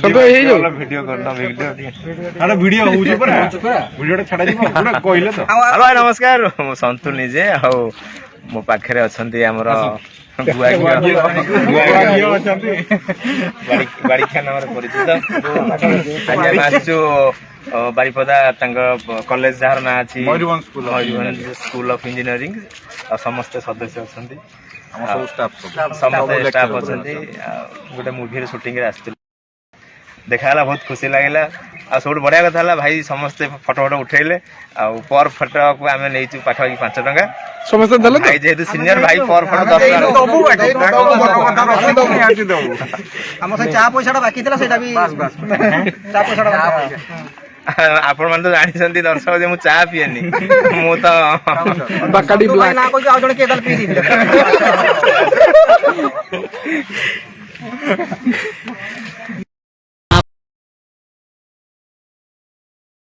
ସନ୍ତ ହେଇଯାଉ ଭିଡିଓ କରନା ଭିଡିଓ ହଉଛି ପରା ଭିଡିଓଟା ଛାଡା ଯିବ ପୁରା କହିଲେ ତ। ହ୍ୟାଲୋ ନମସ୍କାର ମୁଁ ସନ୍ତୁଲ ନିଜେ ଆଉ ମୋ ପାଖରେ ଅଛନ୍ତି ଆମର ବାଡ଼ିଖିଆ ନାମରେ ପରିଚିତ। ଆଜି ଆମେ ଆସିଛୁ ବାରିପଦା ତାଙ୍କ କଲେଜ ଯାହାର ନାଁ ଅଛି ମୟୂରଭଞ୍ଜ ସ୍କୁଲ ଅଫ୍ ଇଞ୍ଜିନିୟରିଂ ଆଉ ସମସ୍ତେ ସଦସ୍ୟ ଅଛନ୍ତି ସମସ୍ତେ ଷ୍ଟାଫ୍ ଅଛନ୍ତି ଆଉ ଗୋଟେ ମୁଭିର ସୁଟିଂରେ ଆସିଥିଲୁ ଦେଖାହେଲା ବହୁତ ଖୁସି ଲାଗିଲା ଆଉ ସବୁଠୁ ବଢିଆ କଥା ହେଲା ଭାଇ ସମସ୍ତେ ଫଟୋ ଉଠେଇଲେ ଆଉ ପର ଫଟୋକୁ ଆମେ ନେଇଛୁ ପାଖାପାଖି 5 ଟଙ୍କା ସମସ୍ତେ ଦେଲେ ଭାଇ ଯେହେତୁ ସିନିୟର ଭାଇ ପର ଫଟୋ 10 ଆମ ସେ ଚା ପଇସାଟା ବାକି ଥିଲା ସେଇଟା ବି ଚା ପଇସାଟା ଆପଣ ମାନେ ତ ଜାଣିଛନ୍ତି ଦର୍ଶକ ଯେ ମୁଁ ଚା ପିଏନି ମୁଁ ତ ବାକାଡି ବ୍ଲାକ୍ ନା କହିଛୁ ଆଉ ଜଣେ କିଏ ତାହେଲେ ପିଇ ଦେଇଥିଲେ